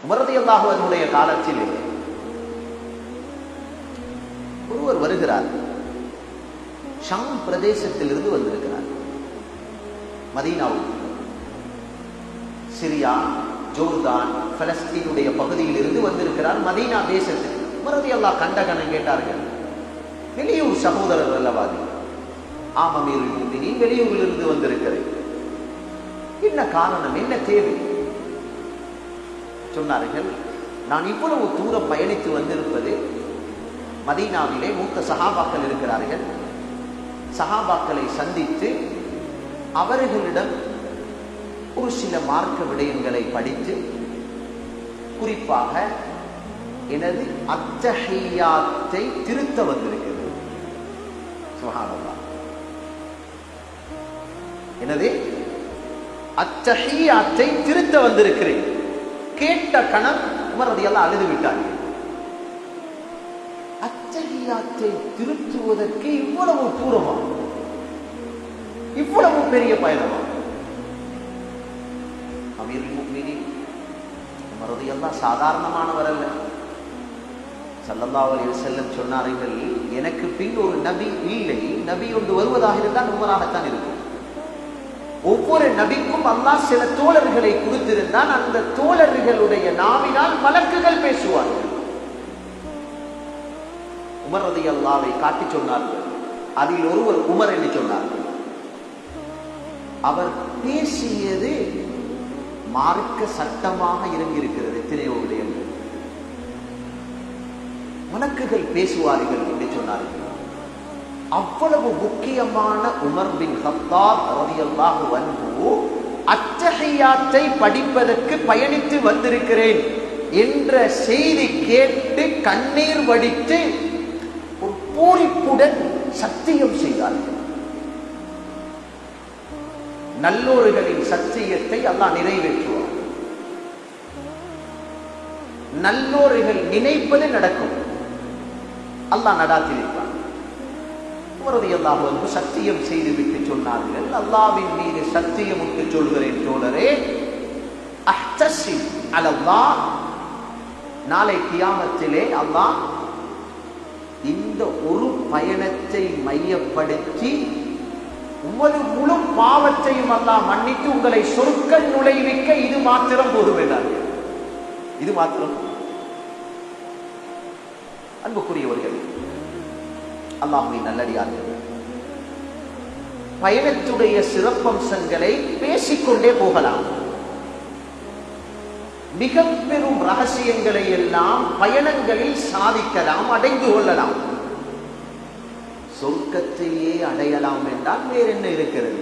Umar ரலியல்லாஹு அன்ஹுடைய காலத்தில் ஒருவர் வருகிறார். ஷாம் பிரதேசத்திலிருந்து வந்திருக்கிறார். மதீனாவுக்கு, சிரியா, ஜோர்தான், பலஸ்தீனுடைய பகுதியில் இருந்து வந்திருக்கிறார் மதீனா தேசத்துக்கு. உமர் ரலியல்லாஹு கண்டகணம் கேட்டார்கள். வெளியூர் சகோதரர் அல்லவாதி. ஆம் அமீருல் முஃமினீன், வெளியூரில் இருந்து வந்திருக்கிறேன். என்ன காரணம், என்ன தேவை? சொன்னார்கள், நான் இவ்வளவு தூரம் பயணித்து வந்திருப்பது, மதீனாவிலே மூத்த சஹாபாக்கள் இருக்கிறார்கள். சஹாபாக்களை சந்தித்து அவர்களிடம் ஒரு சில மார்க்க விடயங்களை படித்து, குறிப்பாக எனது அத்தஹியாத்தை திருத்த வந்திருக்கிறது. சுப்ஹானல்லாஹ். எனது அத்தஹியாத்தை திருத்த வந்திருக்கிறேன். கேட்ட கணம் உமர் ரலியல்லாஹு அழுது விட்டார்கள். அத்தஹியாத்தை திருத்துவதற்கு இவ்வளவு தூரமா, இவ்வளவு பெரிய பயணமா? அமீருல் முஃமினீன் உமர் ரலியல்லாஹு சாதாரணமானவர் அல்ல. ஸல்லல்லாஹு அலைஹி வஸல்லம் சொன்னார்கள், எனக்கு பின் ஒரு நபி இல்லை, நபி ஒன்று வருவதாக இருந்தால் உமராகத்தான் இருக்கும். ஒவ்வொரு நபிக்கும் அல்லாஹ் சில தோழர்களை கொடுத்திருந்தான். அந்த தோழர்களுடைய நாவினால் மலக்குகள் பேசுவார்கள். உமர் ரலியல்லாஹுவை காட்டி சொன்னார்கள். அதில் ஒருவர் உமர் என்று சொன்னார்கள். அவர் பேசியது மார்க்க சட்டமாக இறங்கியிருக்கிறது. எத்தனையோ விடயங்கள் மலக்குகள் பேசுவார்கள் என்று சொன்னார்கள். அவ்வளவு முக்கியமான உமர் பின் கத்தாப் ரலியல்லாஹு அன்ஹு அத்தஹியாத்தை படிப்பதற்கு பயணித்து வந்திருக்கிறேன் என்ற செய்தி கேட்டு கண்ணீர் வடித்து ஒரு பூரிப்புடன் சத்தியம் செய்தார்கள். நல்லோர்களின் சத்தியத்தை அல்லாஹ் நிறைவேற்றுவார். நல்லோர்கள் நினைப்பது நடக்கும். அல்லாஹ் நடாத்திருப்பான். உமர் ரலியல்லாஹு அன்ஹு சத்தியம் செய்துவிட்டு சொன்னார்கள், அல்லாஹ்வின் மீது சத்தியமிட்டு சொல்கிறேன் தோழரே, அஹ்தஸிப் அலல்லாஹ், நாளை கியாமத்திலே அல்லாஹ் இந்த ஒரு பயணத்தை மையப்படுத்தி உமது முழு பாவத்தையும் அல்லாஹ் மன்னித்து உங்களை சொர்க்க நுழைவிக்க இது மாத்திரம் போதும் என்றார்கள். இது மாத்திரம். அன்புக்குரியவர்கள், அல்லாஹ்வின் நல்லடியார்கள், பயணத்துடைய சிறப்பம்சங்களை பேசிக்கொண்டே போகலாம். மிக பெரும் ரகசியங்களை எல்லாம் பயணங்களில் சாதிக்கலாம், அடைந்து கொள்ளலாம். சொர்க்கத்தையே அடையலாம் என்றால் வேற என்ன இருக்கிறது?